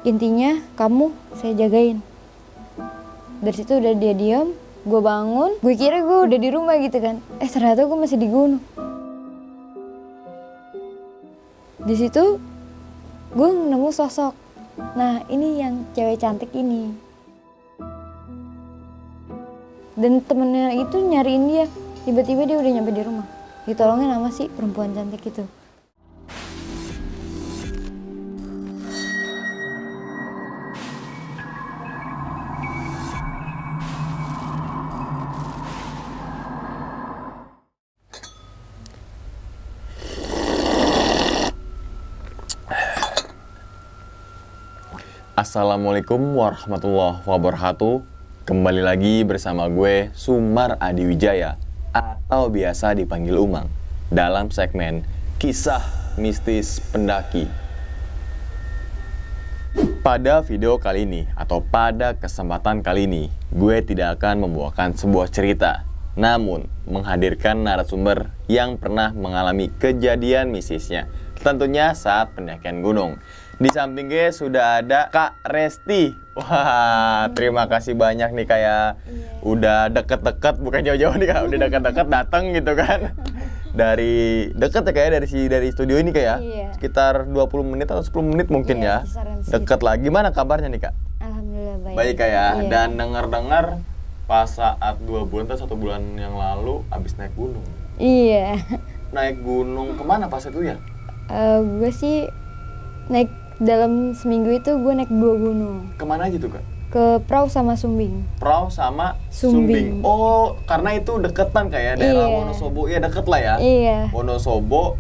intinya kamu saya jagain. Dari situ udah dia diam, gue bangun, gue kira gue udah di rumah gitu kan. Ternyata gue masih di gunung. Di situ gue nemu sosok. Nah ini yang cewek cantik ini. Dan temennya itu nyariin dia. Tiba-tiba dia udah nyampe di rumah. Ditolongin sama si perempuan cantik itu. Assalamualaikum warahmatullahi wabarakatuh. Kembali lagi bersama gue Sumar Adiwijaya atau biasa dipanggil Umang dalam segmen Kisah Mistis Pendaki. Pada video kali ini atau pada kesempatan kali ini, gue tidak akan membawakan sebuah cerita, namun menghadirkan narasumber yang pernah mengalami kejadian mistisnya, tentunya saat pendakian gunung. Di samping gue sudah ada Kak Resti. Wah, terima kasih banyak nih kayak udah deket-deket, bukan jauh-jauh nih Kak, udah deket-deket datang gitu kan. Dari deket ya kayak dari studio ini kayak sekitar 20 menit atau 10 menit mungkin ya. Deket lah. Gimana kabarnya nih Kak? Alhamdulillah baik. Baik Kak ya. Dan dengar-dengar pas saat 2 bulan atau 1 bulan yang lalu abis naik gunung. Iya. Naik gunung kemana pas itu ya? Gue sih naik dalam seminggu itu gue naik 2 gunung. Kemana aja tuh Kak? Ke Prau sama Sumbing. Prau sama Sumbing. Oh, karena itu deketan kayak daerah Wonosobo. Ya deket lah ya. Iya. Wonosobo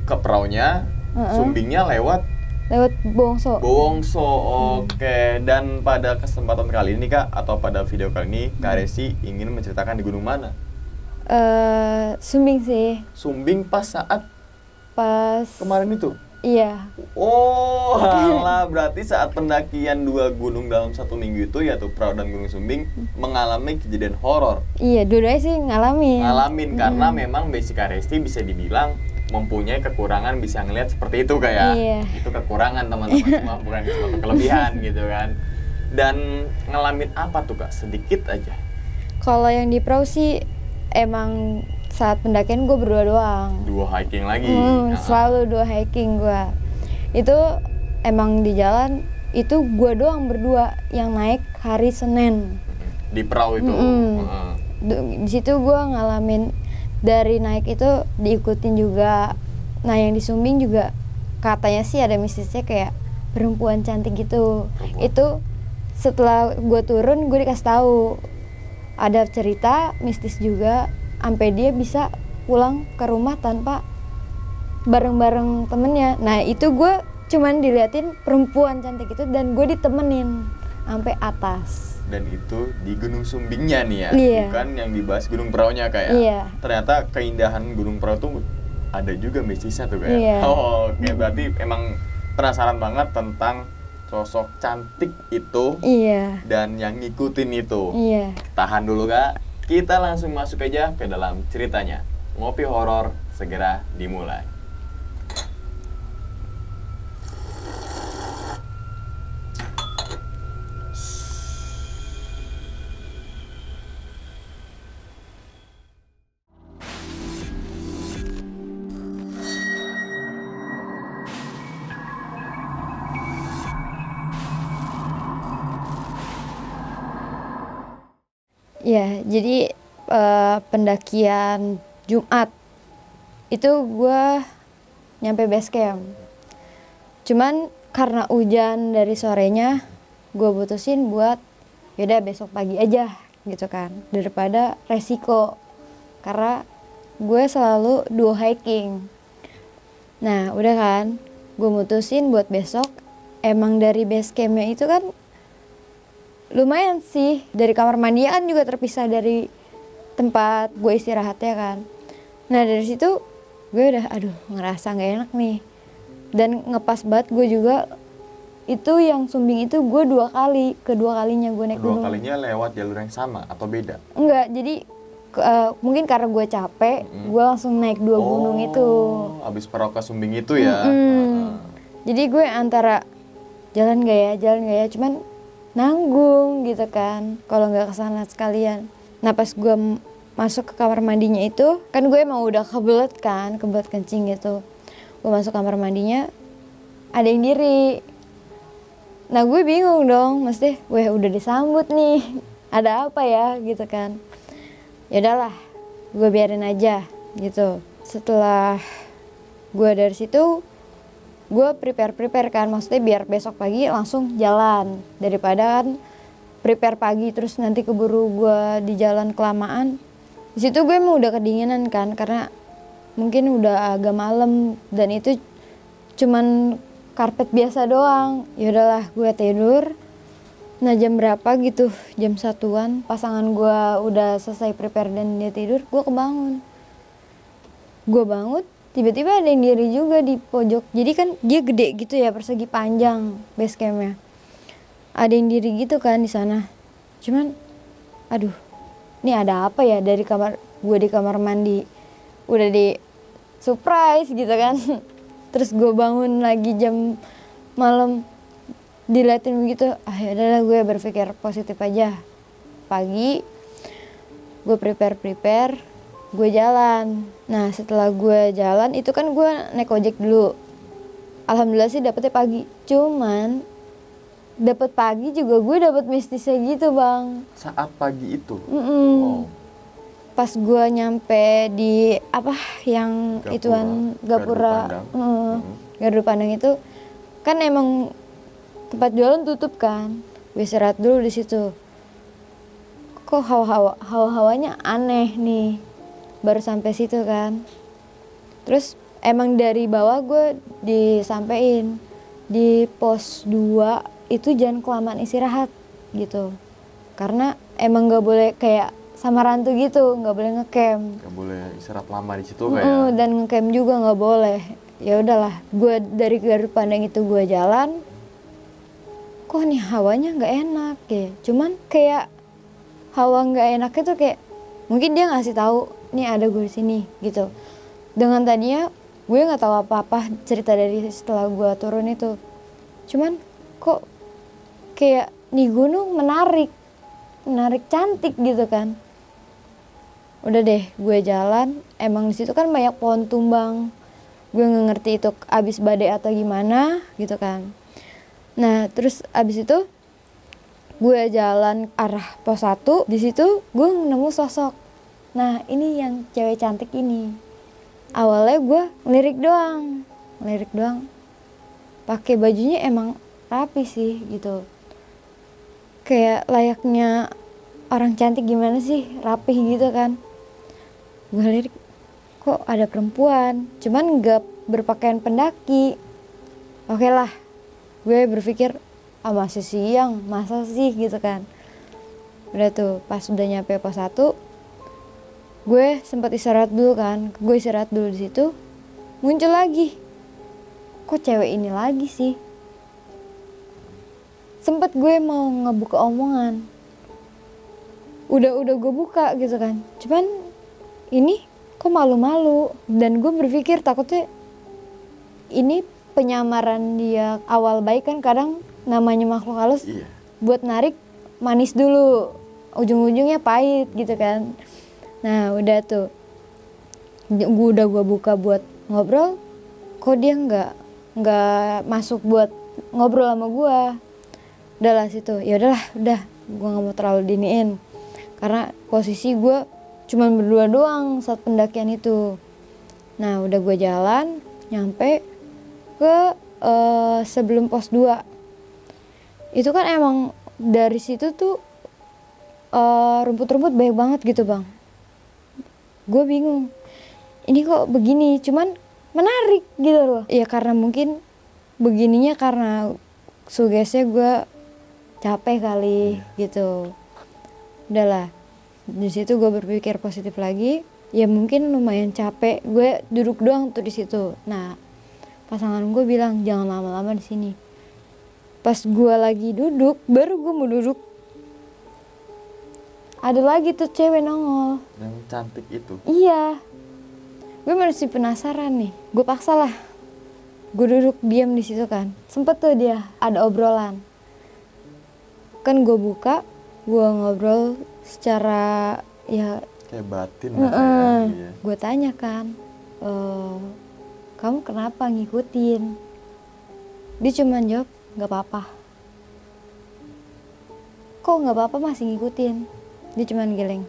ke Praunya, Sumbingnya lewat Bowongso. Bowongso. Oke. Dan pada kesempatan kali ini Kak, atau pada video kali ini, Kak Resi ingin menceritakan di gunung mana? Sumbing sih. Sumbing pas saat kemarin itu? Iya. Oh, alah, berarti saat pendakian 2 gunung dalam 1 minggu itu, yaitu Prau dan Gunung Sumbing, mengalami kejadian horor. Iya, dua-duanya sih ngalamin. Karena memang basic Kak Resti bisa dibilang mempunyai kekurangan bisa ngelihat seperti itu kayak. Iya. Itu kekurangan teman-teman, cuma bukan suatu kelebihan gitu kan. Dan ngalamin apa tuh Kak? Sedikit aja. Kalau yang di Prau sih emang saat pendakian gue berdua doang. 2 hiking lagi. Selalu 2 hiking gue. Itu emang di jalan itu gue doang berdua yang naik hari Senin. Di Prau itu. Di situ gue ngalamin dari naik itu diikutin juga. Nah yang di Sumbing juga katanya sih ada mistisnya kayak perempuan cantik gitu. Itu setelah gue turun gue dikasih tahu ada cerita mistis juga. Sampai dia bisa pulang ke rumah tanpa bareng-bareng temennya. Nah itu gue cuman diliatin perempuan cantik itu dan gue ditemenin sampai atas. Dan itu di Gunung Sumbingnya nih ya, bukan yang dibahas Gunung Praunya kayak. Ternyata keindahan Gunung Prau tuh ada juga mistisnya tuh kayak. Oke, berarti emang penasaran banget tentang sosok cantik itu dan yang ngikutin itu. Tahan dulu Kak. Kita langsung masuk aja ke dalam ceritanya. Ngopi horor segera dimulai. Ya, jadi pendakian Jumat itu gue nyampe base camp. Cuman karena hujan dari sorenya, gue putusin buat yaudah besok pagi aja gitu kan, daripada resiko. Karena gue selalu 2 hiking. Nah udah kan, gue mutusin buat besok. Emang dari base campnya itu kan lumayan sih, dari kamar mandi kan juga terpisah dari tempat gue istirahatnya kan. Nah dari situ gue udah ngerasa nggak enak nih. Dan ngepas banget gue juga itu yang Sumbing itu gue 2 kali, kedua kalinya gue naik gunung. 2 kalinya lewat jalur yang sama atau beda? Enggak, jadi mungkin karena gue capek, gue langsung naik 2 gunung itu. Abis Prau ke Sumbing itu ya. Jadi gue antara jalan gak ya, cuman nanggung gitu kan kalau nggak kesana sekalian. Nah pas gue masuk ke kamar mandinya itu, kan gue emang udah kebelet kencing gitu. Gue masuk kamar mandinya, ada yang diri. Nah gue bingung dong, mesti gue udah disambut nih, ada apa ya gitu kan. Ya udahlah, gue biarin aja gitu. Setelah gue dari situ, gue prepare kan, maksudnya biar besok pagi langsung jalan, daripada kan prepare pagi terus nanti keburu gue di jalan kelamaan. Di situ gue emang udah kedinginan kan, karena mungkin udah agak malam dan itu cuman karpet biasa doang. Ya udahlah, gue tidur. Nah jam berapa gitu, jam 1-an, pasangan gue udah selesai prepare dan dia tidur, gue kebangun. Gue bangun, tiba-tiba ada yang diri juga di pojok. Jadi kan dia gede gitu ya, persegi panjang base campnya. Ada yang diri gitu kan di sana. Cuman, aduh, ini ada apa ya, dari kamar gue di kamar mandi udah di surprise gitu kan. Terus gue bangun lagi jam malam, diliatin begitu, yaudah gue berpikir positif aja. Pagi gue prepare, gue jalan. Nah setelah gue jalan itu kan gue naik ojek dulu. Alhamdulillah sih dapetnya pagi. Cuman dapet pagi juga gue dapet mistisnya gitu bang. Saat pagi itu? Wow. Pas gue nyampe di apa yang ituan Gapura, Gardu Pandang itu kan emang tempat jualan tutup kan. Gue istirahat dulu di situ. Kok hawa-hawanya aneh nih. Baru sampai situ kan. Terus emang dari bawah gue disampein di pos 2 itu jangan kelamaan istirahat gitu. Karena emang gak boleh kayak sama rantu gitu, nggak boleh ngecamp. Nggak boleh istirahat lama di situ kayak. Dan ngecamp juga nggak boleh. Ya udahlah, gue dari Gardu Pandang itu gue jalan. Kok nih hawanya nggak enak ya? Cuman kayak hawa nggak enak itu kayak mungkin dia ngasih tahu nih ada gue di sini gitu. Dengan tadinya gue nggak tahu apa-apa cerita dari setelah gue turun itu. Cuman kok kayak nih gunung menarik cantik gitu kan. Udah deh, gue jalan. Emang di situ kan banyak pohon tumbang. Gue nggak ngerti itu abis badai atau gimana gitu kan. Nah, terus abis itu gue jalan arah pos 1. Di situ gue nemu sosok. Nah, ini yang cewek cantik ini. Awalnya gue ngelirik doang. Pakai bajunya emang rapi sih gitu. Kayak layaknya orang cantik gimana sih, rapih gitu kan. Gue lirik, kok ada perempuan, cuman gak berpakaian pendaki. Oke lah, gue berpikir, masih siang, masa sih gitu kan. Udah tuh, pas udah nyampe pos 1, gue sempat istirahat dulu kan. Gue istirahat dulu di situ, muncul lagi. Kok cewek ini lagi sih? Sempet gue mau ngebuka omongan. Udah gue buka gitu kan. Cuman ini kok malu-malu. Dan gue berpikir takutnya ini penyamaran dia awal baik kan, kadang namanya makhluk halus buat narik manis dulu. Ujung-ujungnya pahit gitu kan. Nah udah tuh. Gue buka buat ngobrol. Kok dia nggak masuk buat ngobrol sama gue. Udahlah situ, ya udahlah, gue nggak mau terlalu diniin karena posisi gue cuman berdua doang saat pendakian itu. Nah udah gue jalan nyampe ke sebelum pos 2 itu kan emang dari situ tuh rumput-rumput banyak banget gitu bang. Gue bingung ini kok begini, cuman menarik gitu loh ya, karena mungkin begininya karena sugesnya gue capek kali gitu. Udahlah, di situ gue berpikir positif lagi. Ya mungkin lumayan capek, gue duduk doang tuh di situ. Nah, pasangan gue bilang jangan lama-lama di sini. Pas gue lagi duduk, baru gue mau duduk, ada lagi tuh cewek nongol. Yang cantik itu? Iya. Gue masih penasaran nih. Gue paksa lah. gue duduk diam di situ kan, sempet tuh dia ada obrolan. Kan gue buka, gue ngobrol secara ya Kayak batin lah kayak. Iya. gue tanya kan, kamu kenapa ngikutin? Dia cuma jawab, nggak apa-apa. Kok nggak apa-apa masih ngikutin? Dia cuma geleng.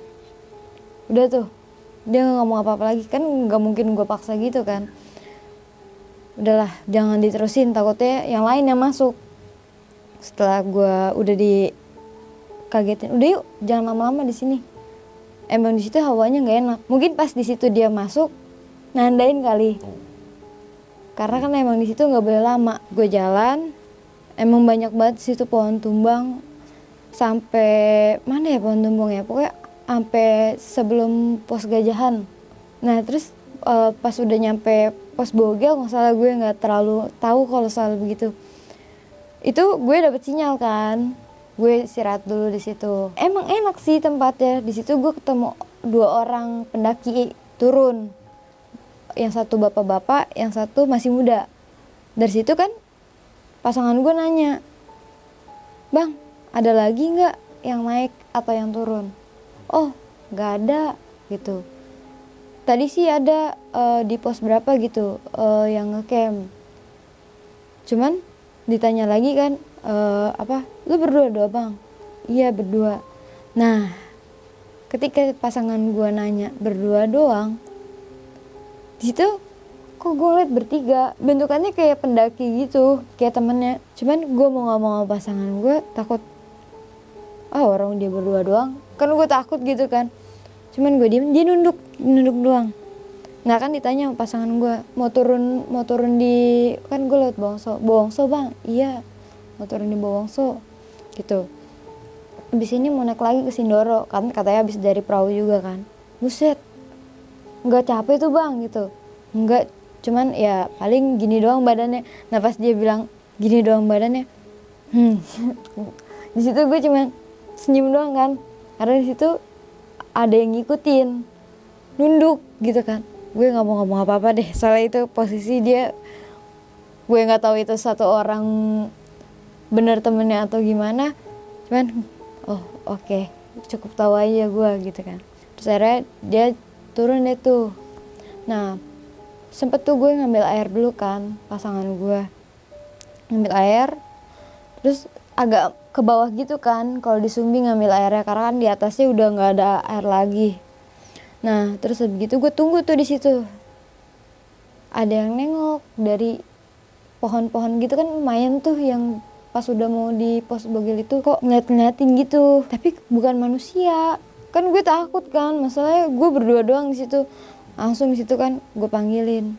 Udah tuh, dia nggak ngomong apa-apa lagi, kan nggak mungkin gue paksa gitu kan. Udahlah, jangan diterusin, takutnya yang lain yang masuk. Setelah gue udah dikagetin, udah yuk jangan lama-lama di sini. Emang di situ hawanya nggak enak. Mungkin pas di situ dia masuk, nandain kali. Karena kan emang di situ nggak boleh lama. Gue jalan, emang banyak banget di situ pohon tumbang. Sampai mana ya pohon tumbang ya? Pokoknya sampai sebelum pos Gajahan. Nah terus pas udah nyampe pos Bogel, nggak salah, gue nggak terlalu tahu kalau soal begitu. Itu gue dapet sinyal kan, gue istirahat dulu di situ. Emang enak sih tempatnya. Di situ gue ketemu 2 orang pendaki turun. Yang satu bapak-bapak, yang satu masih muda. Dari situ kan pasangan gue nanya, "Bang, ada lagi nggak yang naik atau yang turun?" "Oh, nggak ada," gitu. "Tadi sih ada di pos berapa gitu yang ngecamp." Cuman ditanya lagi kan, "Lu berdua doang, Bang?" "Iya, berdua." Nah, ketika pasangan gue nanya berdua doang, di situ kok gue liat bertiga, bentukannya kayak pendaki gitu, kayak temennya. Cuman gue mau ngomong sama pasangan gue, takut orang dia berdua doang, kan gue takut gitu kan. Cuman gue diem, dia nunduk doang. Nah kan ditanya sama pasangan gue, mau turun di, kan gue lewat Bowongso Bang. "Iya, mau turun di Bowongso," gitu. Abis ini mau naik lagi ke Sindoro, kan katanya abis dari perahu juga kan. "Buset, nggak capek tuh Bang," gitu. "Nggak, cuman ya paling gini doang badannya." Nah pas dia bilang gini doang badannya, di situ gue cuman senyum doang kan, karena di situ ada yang ngikutin, nunduk gitu kan. Gue nggak mau ngomong apa-apa deh, soalnya itu posisi dia, gue nggak tahu itu satu orang bener temennya atau gimana. Cuman oke, cukup tahu aja gue gitu kan. Terus akhirnya dia turun deh tuh. Nah sempet tuh gue ngambil air dulu kan, pasangan gue ngambil air, terus agak ke bawah gitu kan kalau di Sumbi ngambil airnya, karena kan di atasnya udah nggak ada air lagi. Nah terus begitu gue tunggu tuh di situ, ada yang nengok dari pohon-pohon gitu kan, lumayan tuh yang pas udah mau di pos Bogel itu kok ngeliatin gitu, tapi bukan manusia. Kan gue takut kan, masalahnya gue berdua doang di situ. Langsung di situ kan gue panggilin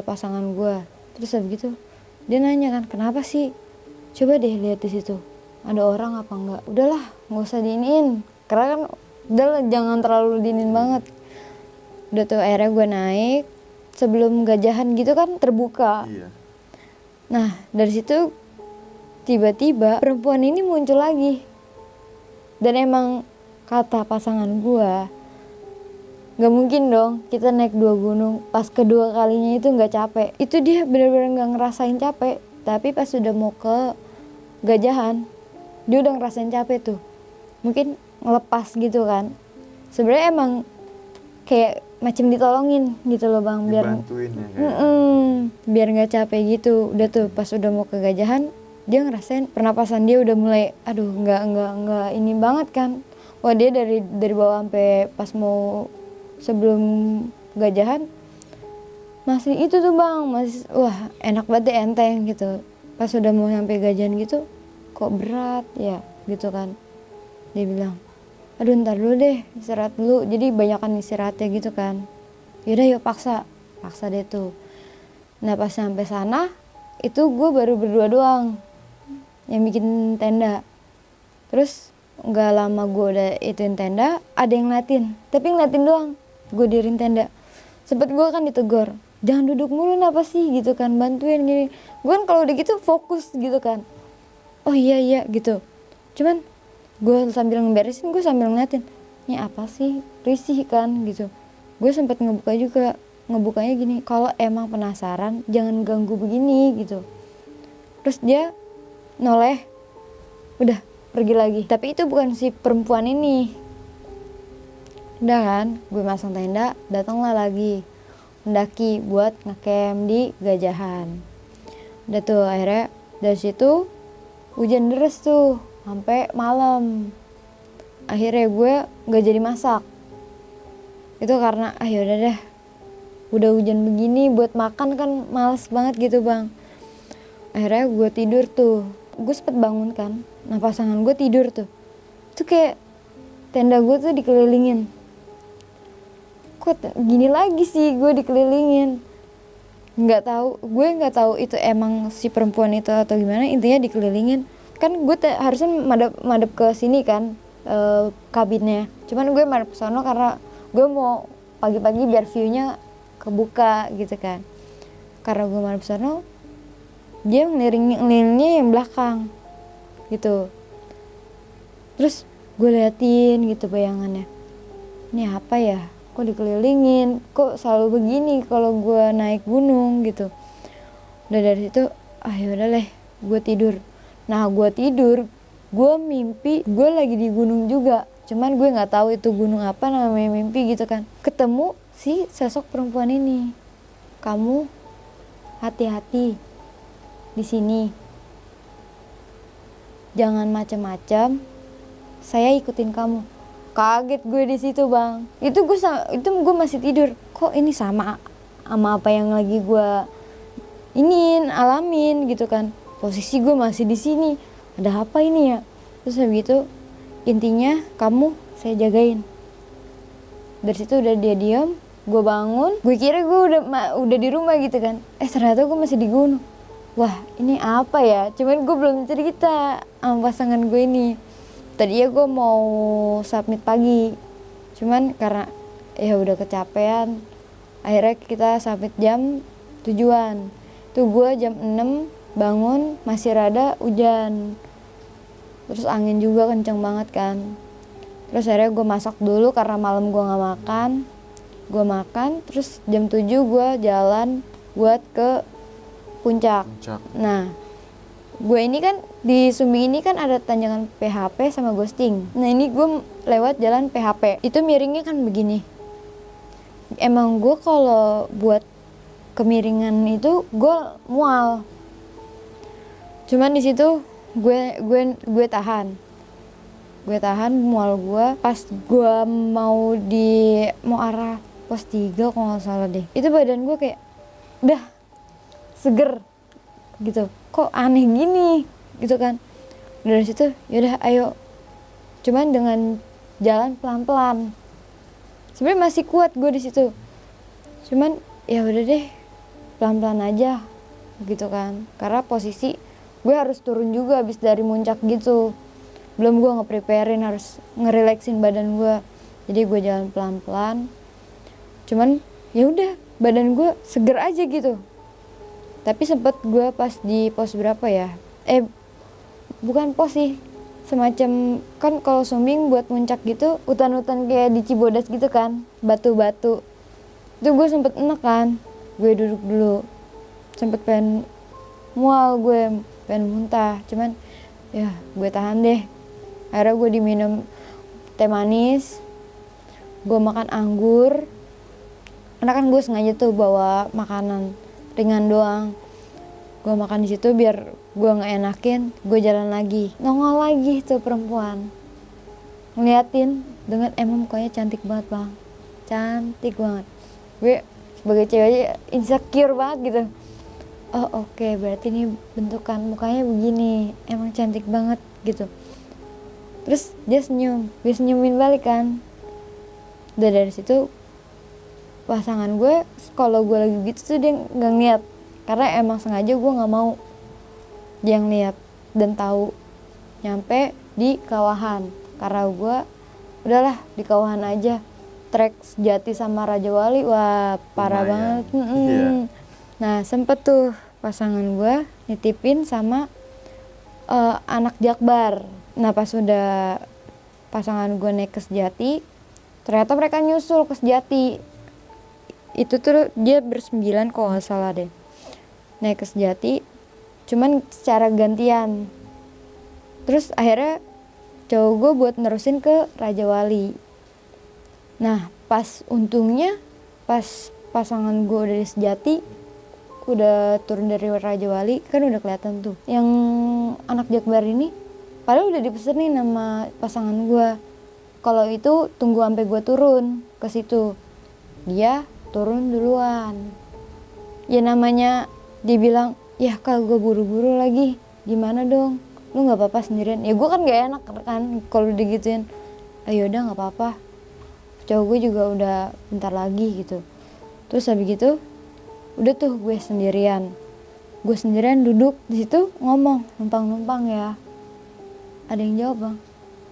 pasangan gue. Terus begitu dia nanya kan, "Kenapa sih? Coba deh lihat di situ ada orang apa enggak." "Udahlah, nggak usah diinin," karena kan udahlah jangan terlalu diinin banget. Udah tuh akhirnya gue naik, sebelum Gajahan gitu kan terbuka. Iya. Nah dari situ tiba-tiba perempuan ini muncul lagi. Dan emang kata pasangan gue, gak mungkin dong kita naik 2 gunung, pas kedua kalinya itu gak capek. Itu dia benar-benar gak ngerasain capek. Tapi pas sudah mau ke Gajahan, dia udah ngerasain capek tuh. Mungkin ngelepas gitu kan. Sebenarnya emang kayak macam ditolongin gitu loh Bang, biar Dibantuin ya kayak. biar nggak capek gitu. Udah tuh pas udah mau ke Gajahan, dia ngerasain pernapasan dia udah mulai nggak ini banget kan. Wah dia dari bawah sampai pas mau sebelum Gajahan masih itu tuh Bang, masih wah enak banget deh, enteng gitu. Pas udah mau sampai Gajahan gitu kok berat ya gitu kan. Dia bilang, "Aduh ntar dulu deh, istirahat dulu." Jadi banyakan istirahatnya gitu kan. Yaudah yuk paksa deh tuh. Nah pas sampai sana itu gue baru berdua doang yang bikin tenda. Terus nggak lama gue udah ituin tenda, ada yang ngeliatin, tapi ngeliatin doang. Gue diriin tenda, sempet gue kan ditegur, "Jangan duduk mulu, apa sih?" gitu kan, "bantuin gini." Gue kan kalau udah gitu fokus gitu kan, "Oh iya gitu." Cuman gue sambil ngeberesin, gue sambil ngeliatin, ini apa sih, risih kan gitu. Gue sempet ngebuka juga, ngebukanya gini, kalau emang penasaran jangan ganggu begini gitu. Terus dia noleh, udah pergi lagi. Tapi itu bukan si perempuan ini. Udah kan, gue masang tenda, datanglah lagi mendaki buat ngecamp di Gajahan. Udah tuh akhirnya dari situ hujan deras tuh sampai malam. Akhirnya gue gak jadi masak. Itu karena yaudah deh, udah hujan begini buat makan kan males banget gitu bang. Akhirnya gue tidur tuh, gue sempet bangun kan. Nah pasangan gue tidur tuh, itu kayak tenda gue tuh dikelilingin. Kok gini lagi sih gue dikelilingin? Nggak tahu, gue nggak tahu itu emang si perempuan itu atau gimana. Intinya dikelilingin. Kan gue harusnya madep ke sini kan, kabinnya. Cuman gue madep ke sana karena gue mau pagi-pagi biar view-nya kebuka gitu kan. Karena gue madep ke sana, dia ngelilingnya yang belakang gitu. Terus gue liatin gitu bayangannya, ini apa ya, kok dikelilingin, kok selalu begini kalau gue naik gunung gitu. Udah dari situ yaudah deh, gue tidur. Nah gue tidur, gue mimpi gue lagi di gunung juga, cuman gue nggak tahu itu gunung apa namanya, mimpi gitu kan. Ketemu si sosok perempuan ini, kamu hati-hati di sini, jangan macam-macam, saya ikutin kamu. Kaget gue di situ bang. Itu gue masih tidur. Kok ini sama apa yang lagi gue alamin gitu kan. Posisi gue masih di sini. Ada apa ini ya? Terus habis itu intinya kamu saya jagain. Dari situ udah dia diam. Gue bangun. Gue kira gue udah di rumah gitu kan. Ternyata gue masih di gunung. Wah ini apa ya? Cuman gue belum cerita sama pasangan gue ini. Tadinya gue mau submit pagi, cuman karena ya udah kecapean, akhirnya kita submit jam 7-an. Tuh gue jam 6 bangun masih rada hujan, terus angin juga kenceng banget kan. Terus akhirnya gue masak dulu karena malam gue nggak makan. Gue makan, terus jam 7 gue jalan buat ke puncak. Nah gue ini kan di Sumbing ini kan ada tanjakan PHP sama ghosting. Nah ini gue lewat jalan PHP, itu miringnya kan begini. Emang gue kalau buat kemiringan itu gue mual. Cuman di situ gue tahan mual gue. Pas gue mau arah pos 3 kalau nggak salah deh. Itu badan gue kayak udah seger gitu, kok aneh gini gitu kan. Dari situ yaudah ayo, cuman dengan jalan pelan-pelan. Sebenarnya masih kuat gue di situ, cuman ya udah deh pelan-pelan aja gitu kan. Karena posisi gue harus turun juga abis dari muncak gitu, belum gue nge-preparein harus ngerelaksin badan gue. Jadi gue jalan pelan-pelan, cuman ya udah badan gue seger aja gitu. Tapi sempet gue pas di pos berapa ya, bukan pos sih, semacam kan kalau Sumbing buat muncak gitu hutan-hutan kayak di Cibodas gitu kan, batu-batu. Itu gue sempet enak kan, gue duduk dulu, sempet pengen mual, gue pengen muntah, cuman ya gue tahan deh. Akhirnya gue diminum teh manis, gue makan anggur, karena kan gue sengaja tuh bawa makanan ringan doang. Gue makan di situ biar gue nggak enakin. Gue jalan lagi, nongol lagi tuh perempuan, ngeliatin dengan emang mukanya cantik banget bang, cantik banget. Gue sebagai cewek aja insecure banget gitu. Oh oke, berarti ini bentukan mukanya begini, emang cantik banget gitu. Terus dia senyum, gue senyumin balik kan. Udah dari situ pasangan gue kalau gue lagi gitu tuh dia nggak ngeliat, karena emang sengaja gue nggak mau dia ngeliat dan tahu. Nyampe di Kawahan, karena gue udahlah di Kawahan aja. Trek Sejati sama Raja Wali, wah parah banget. Yeah. Nah sempet tuh pasangan gue nitipin sama anak Jakbar. Nah pas udah pasangan gue naik ke Sejati, ternyata mereka nyusul ke Sejati. itu tuh dia bersembilan kalau nggak salah deh, naik ke Sejati, cuman secara gantian. Terus akhirnya cowok gue buat nerusin ke Raja Wali. Nah pas untungnya pas pasangan gue udah di Sejati, udah turun dari Raja Wali, kan udah kelihatan tuh yang anak Jakbar ini padahal udah dipesenin sama pasangan gue kalau itu tunggu sampai gue turun ke situ. Dia turun duluan. Ya namanya dibilang, ya kalau gue buru-buru lagi gimana dong, lu nggak apa-apa sendirian. Ya gue kan gak enak kan kalau digituin. Ayo udah nggak apa-apa, cowok gue juga udah bentar lagi gitu. Terus habis gitu udah tuh gue sendirian duduk di situ ngomong, numpang ya. Ada yang jawab bang,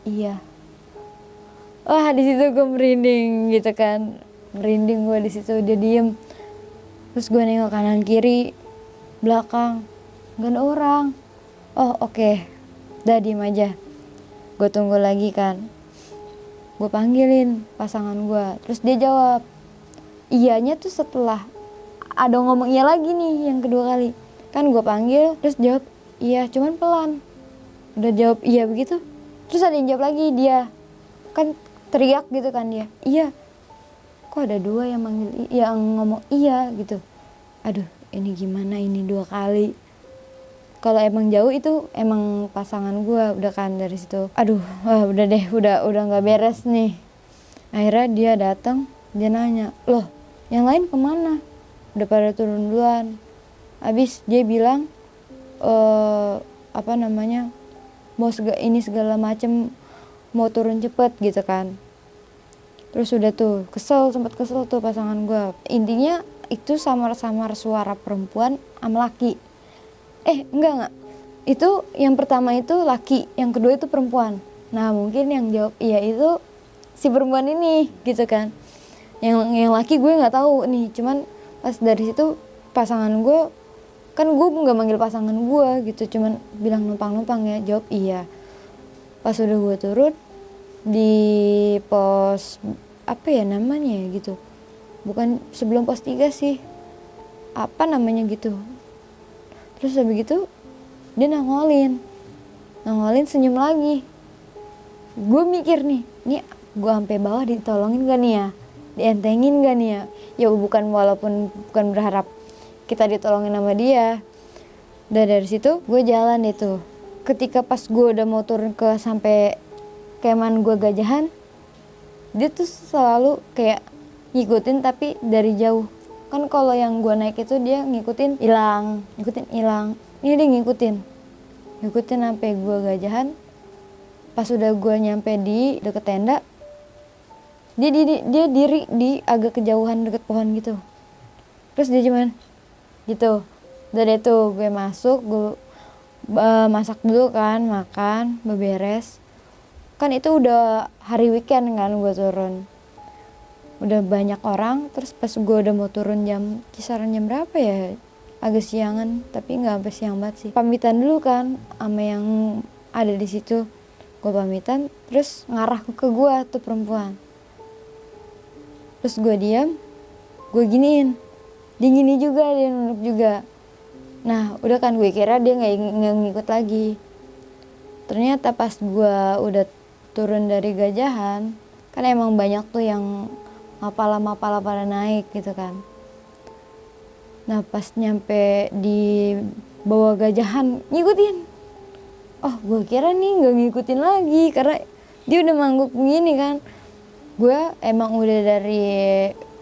iya. Wah di situ gue merinding gitu kan, merinding gue di situ. Dia diem, terus gue nengok kanan kiri belakang, gak ada orang. Oh oke. Udah diem aja, gue tunggu lagi kan. Gue panggilin pasangan gue, terus dia jawab. Iyanya tuh setelah ada ngomong iya lagi nih yang kedua kali. Kan gue panggil terus jawab iya, cuman pelan. Udah jawab iya begitu, terus ada yang jawab lagi, dia kan teriak gitu kan, dia iya, kok ada dua yang manggil yang ngomong iya gitu. Aduh ini gimana ini dua kali. Kalau emang jauh itu emang pasangan gue udah kan. Dari situ aduh wah, udah deh, udah nggak beres nih. Akhirnya dia datang, dia nanya, loh yang lain kemana, udah pada turun duluan. Abis dia bilang mau segala macem, mau turun cepet gitu kan. Terus udah tuh sempat kesel tuh pasangan gue. Intinya itu samar-samar suara perempuan sama laki. Enggak, itu yang pertama itu laki, yang kedua itu perempuan. Nah mungkin yang jawab iya itu si perempuan ini gitu kan. Yang laki gue nggak tahu nih, cuman pas dari situ pasangan gue, kan gue nggak manggil pasangan gue gitu, cuman bilang numpang ya, jawab iya. Pas udah gue turun di pos apa ya namanya gitu, bukan sebelum pos 3 sih, apa namanya gitu. Terus habis gitu dia nongolin senyum lagi. Gue mikir nih gue sampai bawah ditolongin gak nih ya, dientengin gak nih ya. Ya walaupun bukan berharap kita ditolongin sama dia. Dan dari situ gue jalan itu. Ketika pas gue udah mau turun ke sampai kemah gue Gajahan, dia tuh selalu kayak ngikutin tapi dari jauh. Kan kalau yang gue naik itu dia ngikutin hilang. Ini dia ngikutin sampai gue Gajahan. Pas udah gue nyampe di deket tenda, dia diri di agak kejauhan deket pohon gitu. Terus dia cuman gitu. Dari itu gue masuk, gue masak dulu kan, makan, beberes. Kan itu udah hari weekend kan gue turun. Udah banyak orang, terus pas gue udah mau turun kisaran jam berapa ya? Agak siangan, tapi nggak sampai siang banget sih. Pamitan dulu kan sama yang ada di situ. Gue pamitan, terus ngarah ke gue tuh perempuan. Terus gue diam, gue giniin. Dia gini juga, dia nunduk juga. Nah udah kan gue kira dia nggak ngikut lagi. Ternyata pas gue udah turun dari Gajahan, kan emang banyak tuh yang mapala pada naik gitu kan. Nah pas nyampe di bawah Gajahan ngikutin. Oh gue kira nih nggak ngikutin lagi karena dia udah mangguk begini kan. Gue emang udah dari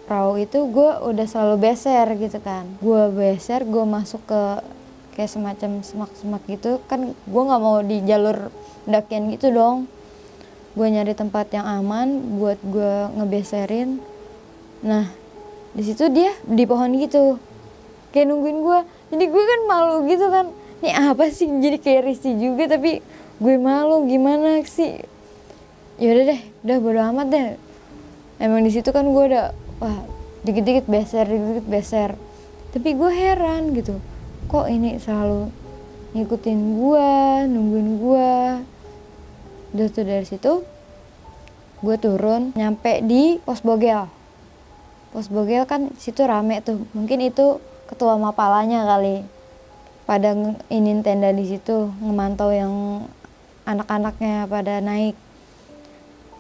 perahu itu gue udah selalu beser gitu kan. Gue beser, gue masuk ke kayak semacam semak-semak gitu kan. Gue nggak mau di jalur pendakian gitu dong. Gue nyari tempat yang aman buat gue ngebeserin. Nah di situ dia di pohon gitu kayak nungguin gue. Jadi gue kan malu gitu kan, ini apa sih, jadi kayak risih juga tapi gue malu gimana sih. Yaudah deh, udah bodo amat deh. Emang di situ kan gue udah dikit-dikit beser. Tapi gue heran gitu, kok ini selalu ngikutin gue, nungguin gue. Udah tuh dari situ gue turun nyampe di pos Bogel. pos bogel kan situ rame tuh, mungkin itu ketua mapalanya kali pada inin tenda di situ ngemantau yang anak-anaknya pada naik.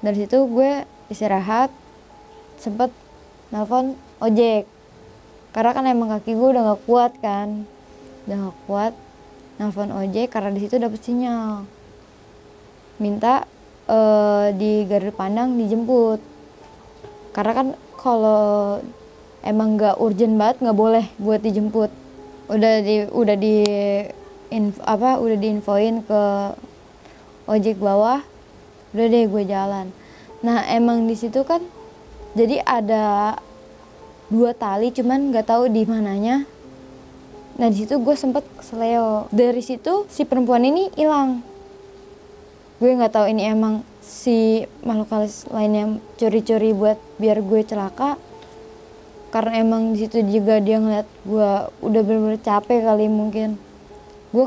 Dari situ gue istirahat, sempet nelpon ojek karena kan emang kaki gue udah gak kuat kan, udah gak kuat. Nelpon ojek karena di situ dapet sinyal, minta di Gardu Pandang dijemput karena kan kalau emang nggak urgent banget nggak boleh buat dijemput. Udah diinfoin ke ojek bawah, udah deh gue jalan. Nah emang di situ kan jadi ada 2 tali cuman nggak tahu di mananya. Nah di situ gue sempet keseleo. Dari situ si perempuan ini hilang. Gue nggak tahu ini emang si makhluk halus lainnya curi-curi buat biar gue celaka, karena emang di situ juga dia ngeliat gue udah bener-bener capek kali, mungkin gue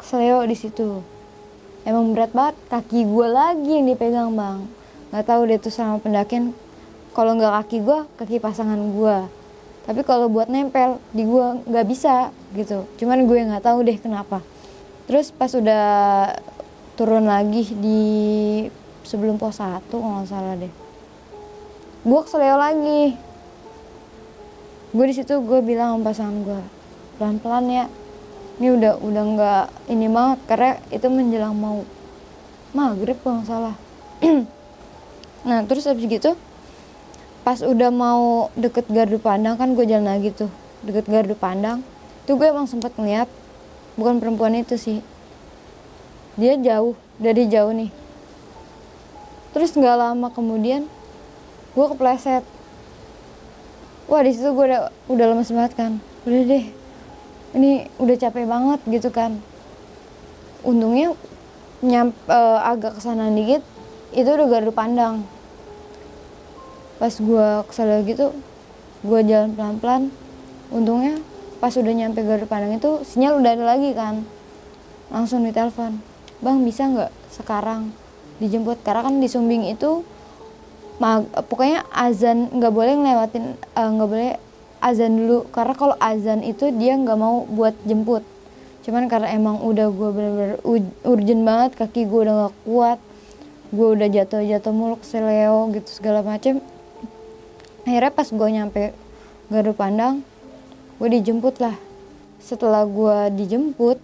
keseleo di situ. Emang berat banget, kaki gue lagi yang dipegang bang. Nggak tahu deh tuh sama pendakian, kalau nggak kaki gue, kaki pasangan gue. Tapi kalau buat nempel di gue nggak bisa gitu. Cuman gue nggak tahu deh kenapa. Terus pas udah turun lagi di sebelum pos 1 kalau nggak salah deh, gue keseleo lagi. Gue di situ gue bilang sama pasangan gue, pelan-pelan ya, ini udah nggak ini banget karena itu menjelang mau maghrib kalau nggak salah. Nah terus abis gitu pas udah mau deket Gardu Pandang kan gue jalan lagi tuh deket Gardu Pandang tuh, gue emang sempat ngeliat bukan perempuan itu sih, dia dari jauh nih. Terus nggak lama kemudian gue kepleset. Wah di situ gue udah lemes banget kan, udah deh ini udah capek banget gitu kan. Untungnya agak kesana dikit itu udah Gardu Pandang. Pas gue kesel gitu gue jalan pelan-pelan, untungnya pas udah nyampe Gardu Pandang itu sinyal udah ada lagi kan. Langsung ditelepon, bang bisa nggak sekarang dijemput, karena kan di Sumbing itu pokoknya azan nggak boleh ngelewatin, nggak boleh azan dulu, karena kalau azan itu dia nggak mau buat jemput. Cuman karena emang udah gue bener-bener urgent banget, kaki gue udah nggak kuat, gue udah jatuh mulu, keseleo gitu segala macem. Akhirnya pas gue nyampe Gardu Pandang gue dijemput lah. Setelah gue dijemput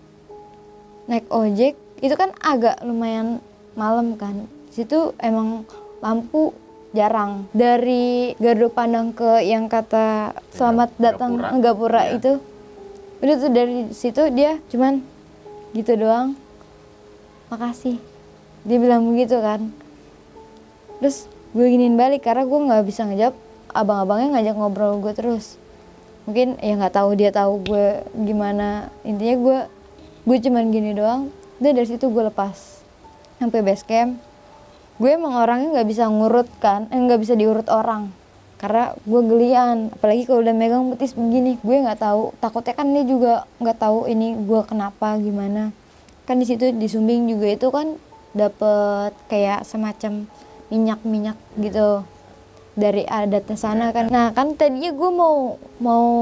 naik ojek itu kan agak lumayan malam kan, situ emang lampu jarang. Dari Gardu Pandang ke yang kata selamat datang Gapura iya. itu udah tuh, dari situ dia cuman gitu doang, makasih, dia bilang begitu kan. Terus gue giniin balik karena gue nggak bisa ngejawab, abang-abangnya ngajak ngobrol gue terus. Mungkin ya nggak tahu dia tahu gue gimana, intinya gue cuman gini doang. Udah dari situ gue lepas sampai base camp. Gue emang orangnya nggak bisa ngurut kan, nggak bisa diurut orang karena gue gelian, apalagi kalau udah megang betis begini. Gue nggak tahu, takutnya kan dia juga nggak tahu ini gue kenapa gimana. Kan di situ di Sumbing juga itu kan dapet kayak semacam minyak gitu dari adatnya sana kan. Nah kan tadinya gue mau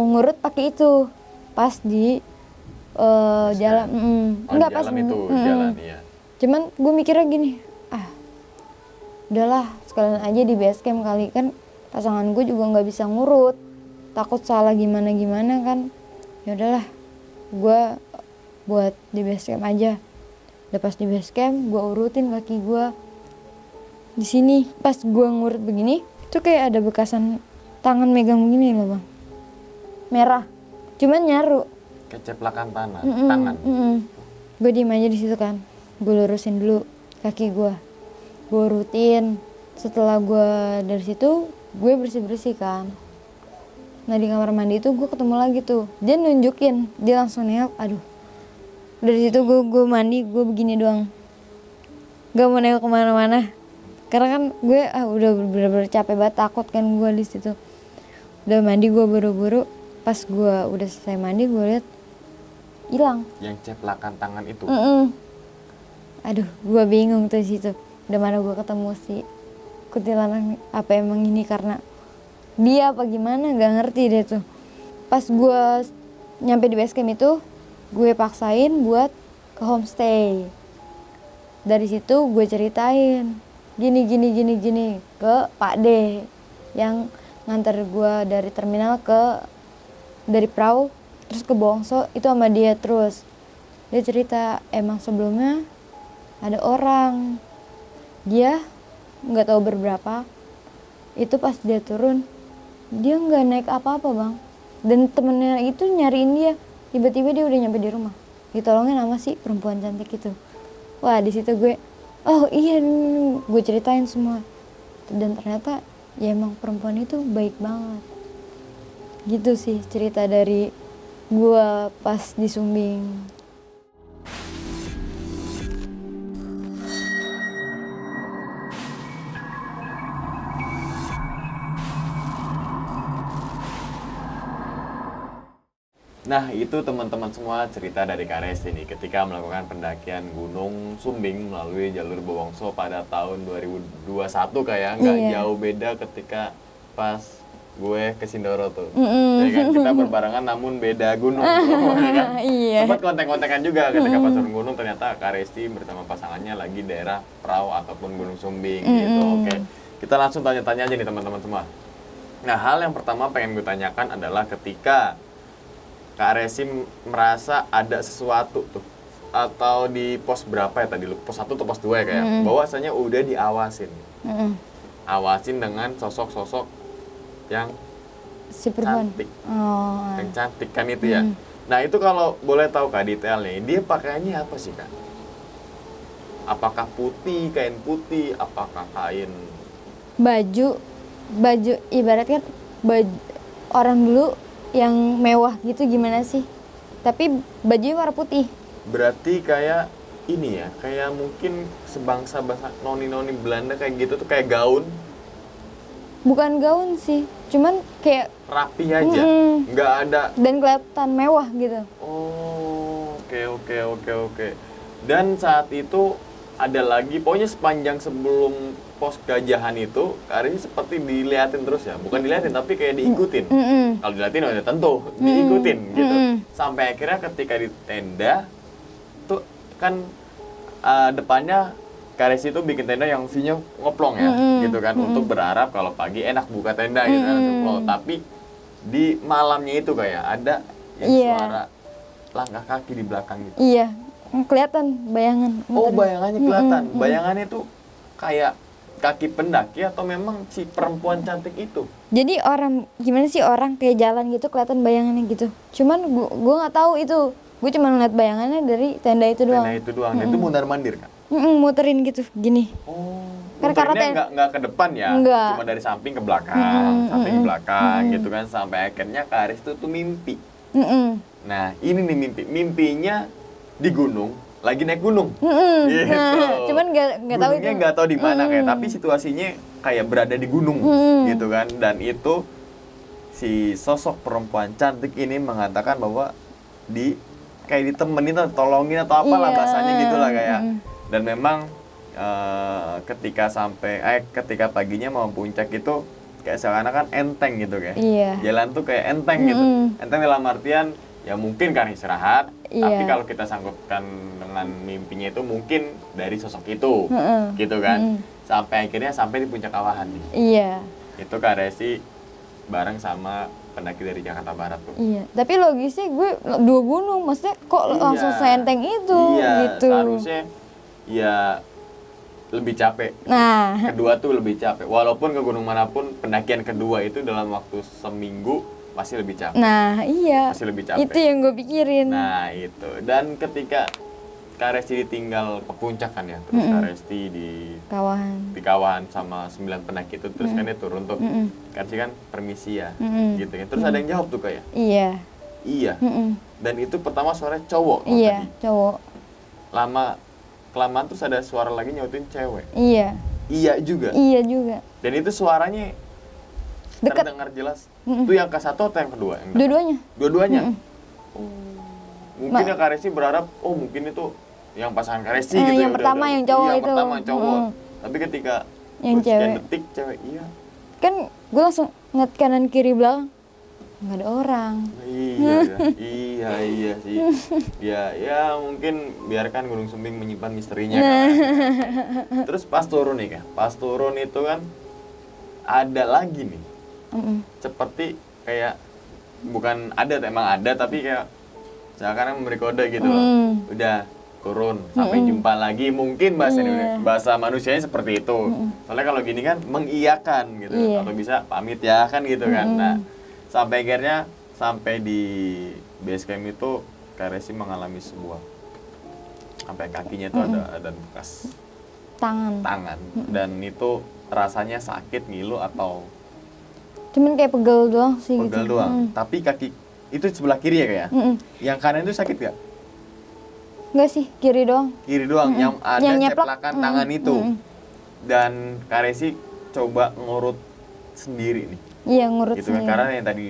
ngurut pakai itu pas di jalan, enggak pas itu jalan ya. Cuman gue mikirnya gini, udahlah sekalian aja di base camp kali, kan pasangan gue juga nggak bisa ngurut, takut salah gimana kan. Ya udahlah gue buat di base camp aja. Udah pas di base camp gue urutin kaki gue. Di sini pas gue ngurut begini itu kayak ada bekasan tangan megang begini loh bang, merah, cuman nyaru Keceplakan tangan. Gue diem aja di situ kan, gue lurusin dulu kaki gue urutin. Setelah gue dari situ gue bersih kan. Nah di kamar mandi itu gue ketemu lagi tuh, dia nunjukin, dia langsung nengok. Aduh, dari situ gue mandi, gue begini doang, gak mau nengok kemana-mana karena kan gue udah bener-bener capek banget, takut kan gue di situ. Udah mandi gue buru-buru, pas gue udah selesai mandi gue lihat hilang Yang ceplakan tangan itu. Aduh, gue bingung tuh situ. Udah mana gue ketemu si kuntilanak, apa emang ini karena dia apa gimana, gak ngerti deh tuh. Pas gue nyampe di base camp itu, gue paksain buat ke homestay. Dari situ gue ceritain gini ke Pak D yang nganter gue dari terminal dari perahu terus ke Bongso, itu sama dia terus. Dia cerita emang sebelumnya ada orang, dia nggak tahu berberapa, itu pas dia turun dia nggak naik apa-apa bang, dan temennya itu nyariin dia, tiba-tiba dia udah nyampe di rumah, ditolongin sama si perempuan cantik itu. Wah di situ gue, oh iya, gue ceritain semua, dan ternyata ya emang perempuan itu baik banget. Gitu sih cerita dari gue pas di Sumbing. Nah, itu teman-teman semua cerita dari Kak Resti nih ketika melakukan pendakian Gunung Sumbing melalui jalur Bowongso pada tahun 2021 kayak nggak jauh beda ketika pas gue ke Sindoro tuh. Ya kan kita berbarengan namun beda gunung tuh, ya kan? Iya. Sempat kontek-kontekan juga ketika pas turun gunung ternyata Kak Resti bersama pasangannya lagi daerah Prau ataupun Gunung Sumbing gitu. Oke. Kita langsung tanya-tanya aja nih teman-teman semua. Nah, hal yang pertama pengen gue tanyakan adalah ketika Kak Resi merasa ada sesuatu tuh, atau di pos berapa ya tadi, pos 1 atau pos 2 ya kayak, bahwasanya udah diawasin. Awasin dengan sosok-sosok yang Si perempuan. cantik. Oh. Yang cantik kan itu ya. Nah itu kalau boleh tahu Kak detailnya, dia pakaiannya apa sih Kak? Apakah putih, kain putih, apakah kain? Baju ibaratnya baju orang dulu yang mewah gitu gimana sih? Tapi bajunya warna putih. Berarti kayak ini ya, kayak mungkin sebangsa-bangsa noni-noni Belanda kayak gitu tuh, kayak gaun. Bukan gaun sih, cuman kayak Rapi aja, nggak ada. dan kelihatan mewah gitu. Oh, oke. Dan saat itu ada lagi, pokoknya sepanjang sebelum pos Gajahan itu, Kak Resi seperti diliatin terus ya, bukan diliatin tapi kayak diikutin. Kalau diliatin udah tentu diikutin gitu. Sampai akhirnya ketika di tenda tuh kan depannya Kak Resi itu bikin tenda yang view-nya ngoplong ya, gitu kan, untuk berharap kalau pagi enak buka tenda gitu kan. Tapi di malamnya itu kayak ada yang suara langkah kaki di belakang gitu. Iya, kelihatan bayangan. Oh, bayangannya kelihatan. Bayangannya tuh kayak kaki pendaki atau memang si perempuan cantik itu? Jadi orang gimana sih, orang kayak jalan gitu kelihatan bayangannya gitu. Cuman gua nggak tahu itu. Gue cuma ngeliat bayangannya dari tenda itu doang. Tenda itu doang. Itu mundar mandir kan? Muterin gitu gini. Oh. Karena nggak ke depan ya? Enggak. Cuma dari samping ke belakang, samping ke belakang gitu kan, sampai akhirnya Kak Aris tuh mimpi. Nah, ini nih mimpinya di gunung, lagi naik gunung. Gitu. Nah, cuman nggak tahu itu. Gunungnya nggak tahu di mana kayak, tapi situasinya kayak berada di gunung gitu kan. Dan itu si sosok perempuan cantik ini mengatakan bahwa kayak ditemenin atau tolongin atau apalah bahasanya gitulah kayak. Dan memang ketika paginya mau puncak itu kayak seakan-akan enteng gitu kayak. Jalan tuh kayak enteng gitu. Enteng dalam artian ya mungkin kan istirahat, tapi kalau kita sangkutkan dengan mimpinya itu mungkin dari sosok itu, gitu kan. Sampai akhirnya sampai di puncak Awahan nih. Itu Kak Resi bareng sama pendaki dari Jakarta Barat tuh. Tapi logisnya gue 2 gunung, maksudnya kok langsung seenteng itu gitu. Seharusnya ya lebih capek. Nah, Kedua tuh lebih capek. Walaupun ke gunung manapun, pendakian kedua itu dalam waktu seminggu masih lebih capek. Nah, iya. Masih lebih capek. Itu yang gue pikirin. Nah, itu. Dan ketika Kak Resti ditinggal ke puncak kan ya, terus Kak Resti di Kawahan sama 9 pendaki itu, terus kan dia turun tuh. Kak Resti kan permisi ya, gitu kan. Terus ada yang jawab tuh kayak. Iya. Dan itu pertama suara cowok. Iya, tadi. Cowok. Kelamaan terus ada suara lagi nyautin cewek. Iya juga. Dan itu suaranya dekat, terdengar jelas. Itu yang ke-1 atau yang kedua? Dua-duanya. Mungkin ya Kak Resti berharap, oh mungkin itu yang pasangan Kak Resti gitu. Yang pertama yang cowok itu. Yang pertama cowok. Tapi ketika yang sekian detik cewek, iya. Kan gue langsung, ngeliat kanan kiri belakang nggak ada orang. Iya sih. Ya mungkin biarkan Gunung Sumbing menyimpan misterinya kan. Terus pas turun nih Kak, pas turun itu kan ada lagi nih. Seperti kayak bukan ada, emang ada tapi kayak seakan memberi kode gitu loh. Udah turun sampai jumpa lagi, mungkin bahasa manusianya seperti itu. Soalnya kalau gini kan mengiyakan gitu, atau bisa pamit ya kan gitu kan. Nah, sampai akhirnya sampai di base camp itu Kak Resi mengalami sebuah sampai kakinya itu ada bekas tangan dan itu rasanya sakit, ngilu atau cuman kayak pegel doang sih pegel gitu. doang. Tapi kaki itu sebelah kiri ya Kak ya? Yang kanan itu sakit gak? Enggak sih, kiri doang. Kiri doang, yang ada Yang nyeplak. ceplakan tangan itu. Dan Kak Resi coba ngurut sendiri nih. Iya, ngurut Gitu kan, sendiri. karena yang tadi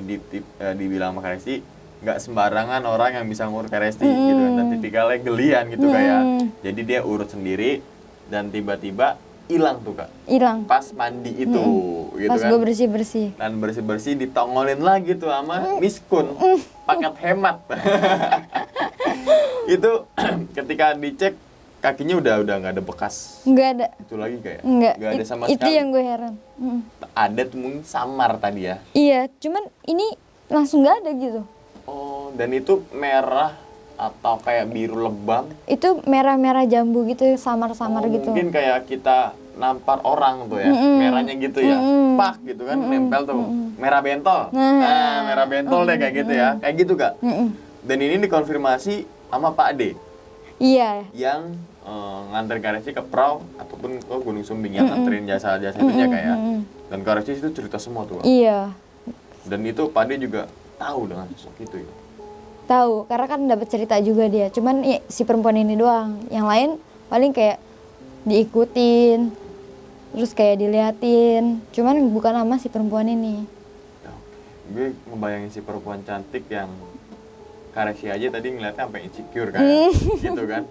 dibilang sama Kak Resi, nggak sembarangan orang yang bisa ngurut Kak Resi gitu kan. Dan tipikalnya gelian gitu kayak. Jadi dia urut sendiri dan tiba-tiba hilang tuh Kak. Hilang. Pas mandi itu gitu Pas kan. gue bersih-bersih. Dan bersih-bersih ditongolin lagi tuh sama Miskun, paket hemat. Itu ketika dicek kakinya udah nggak ada bekas Enggak ada. itu lagi kayak Enggak. nggak ada sama Itu sekali. yang gue heran. Ada tuh mungkin samar tadi ya. Iya, cuman ini langsung nggak ada gitu. Oh, dan itu merah atau kayak biru lebam. Itu merah-merah jambu gitu, samar-samar Oh, gitu. mungkin kayak kita nampar orang tuh ya, merahnya gitu ya, pak gitu kan, nempel tuh, merah bentol. Nah, merah bentol deh kayak gitu ya, kayak gitu Kak. Dan ini dikonfirmasi sama Pak Ade Iya. yang nganterin Kak Resi ke perahu ataupun ke Gunung Sumbing yang nganterin jasa-jasa itunya kayak. Dan Kak Resi itu cerita semua tuh Kak. Iya. Dan itu Pak Ade juga tahu dengan sosok itu ya. Tahu, karena kan dapat cerita juga dia. Cuman ya, si perempuan ini doang. Yang lain paling kayak diikutin, terus kayak diliatin. Cuman bukan sama si perempuan ini. Ya, gue ngebayangin si perempuan cantik yang Kak Resi aja tadi ngeliatnya sampai insecure kan, gitu kan.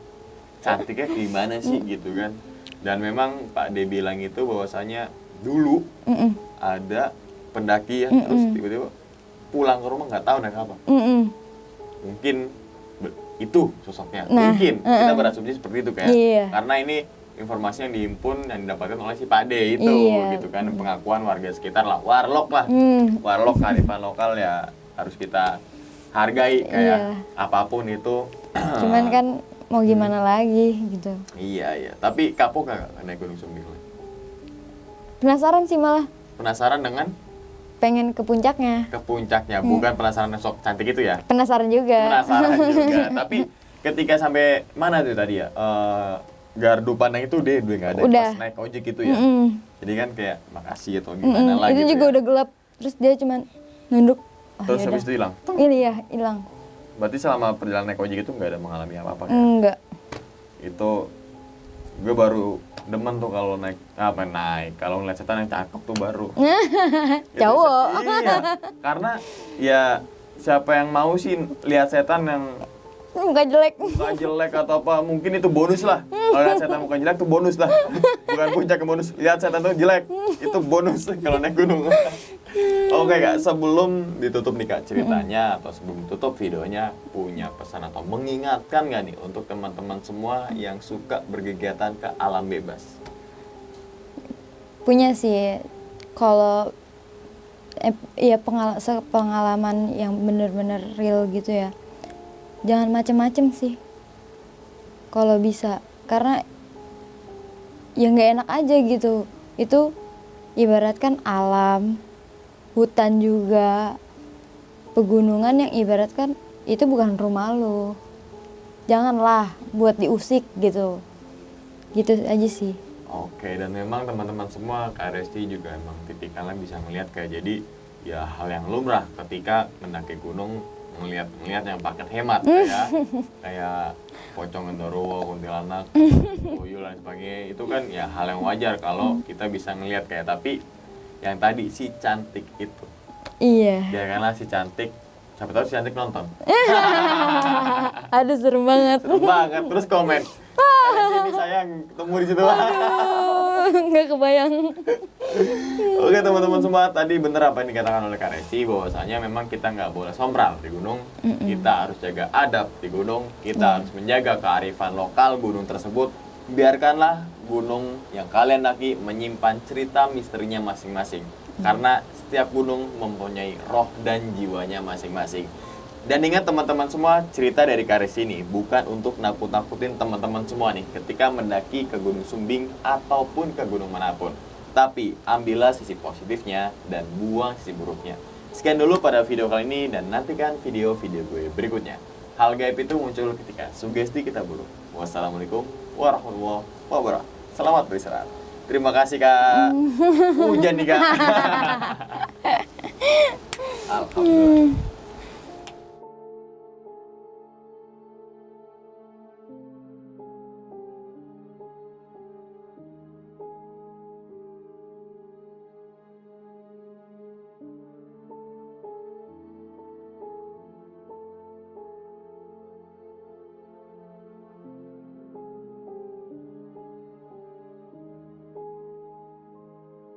Cantiknya gimana sih gitu kan. Dan memang Pak D bilang itu bahwasanya dulu ada pendaki yang terus tiba-tiba pulang ke rumah nggak tahu naik apa. Mungkin itu sosoknya. Nah, mungkin kita berasumsi seperti itu kayak. Iya. Karena ini informasi yang dihimpun yang didapatkan oleh si Pak D itu Iya. gitu kan, pengakuan warga sekitar lah, warlock lah. Warlock kearifan lokal ya harus kita hargai kayak Iya. apapun itu. Cuman kan mau gimana lagi gitu. Iya. Tapi kapok gak naik Gunung Sumbing? Penasaran sih malah, Penasaran dengan pengen ke puncaknya. ke puncaknya, bukan penasaran sok cantik itu ya? Penasaran juga. Penasaran juga. Tapi ketika sampai mana tuh tadi ya? Gardu pandang itu udah nggak ada Udah. pas naik ojek itu ya. Jadi kan kayak makasih atau gimana lah Itu gitu juga ya. udah gelap. Terus dia cuman nunduk. Oh, Terus yaudah. habis itu hilang. Ini ya, hilang. Berarti selama perjalanan naik ojek itu nggak ada mengalami apa-apa kan? Enggak. Itu gue baru demen tuh kalau naik kalau ngeliat setan yang cakep tuh baru. Gitu, Cowok. Iya. Karena ya siapa yang mau sih lihat setan yang Muka jelek. muka jelek atau apa, mungkin itu bonus lah. Kalau lihat setan muka jelek tuh bonus lah. Bukan puncak ke bonus. Lihat setan tuh jelek, itu bonus kalau naik gunung. Oke Kak, sebelum ditutup nih Kak ceritanya atau sebelum tutup videonya, punya pesan atau mengingatkan nggak nih untuk teman-teman semua yang suka berkegiatan ke alam bebas? Punya sih. Kalau ya pengalaman yang bener-bener real gitu ya. Jangan macem-macem sih. Kalau bisa, karena ya nggak enak aja gitu. Itu ibaratkan alam, hutan juga, pegunungan yang ibaratkan itu bukan rumah lo. Janganlah buat diusik gitu. Gitu aja sih. Oke, dan memang teman-teman semua, Kak Resti juga emang tipikalnya bisa ngelihat kayak jadi ya hal yang lumrah ketika mendaki gunung ngelihat yang paket hemat kayak pocong Gendorowo, kuntilanak, tuyul dan sebagainya, itu kan ya hal yang wajar kalau kita bisa ngelihat kayak. Tapi yang tadi si cantik itu, Iya. biarkanlah si cantik, siapa tahu si cantik nonton. Aduh serem banget. Seru banget, terus komen. Kayak sini sayang ketemu di situ. Aduh, nggak kebayang. Oke teman-teman semua, tadi bener apa yang dikatakan oleh Kak Resi, bahwasanya memang kita nggak boleh sompral di gunung. Kita harus jaga adab di gunung, kita harus menjaga kearifan lokal gunung tersebut. Biarkanlah gunung yang kalian daki menyimpan cerita misterinya masing-masing. Karena setiap gunung mempunyai roh dan jiwanya masing-masing. Dan ingat teman-teman semua, cerita dari Kak Resi ini bukan untuk nakut-nakutin teman-teman semua nih ketika mendaki ke Gunung Sumbing ataupun ke gunung manapun. Tapi ambillah sisi positifnya dan buang sisi buruknya. Sekian dulu pada video kali ini dan nantikan video-video gue berikutnya. Hal gaib itu muncul ketika sugesti kita buruk. Wassalamualaikum warahmatullahi wabarakatuh. Selamat beristirahat. Terima kasih Kak. Hujan nih Kak. Alhamdulillah.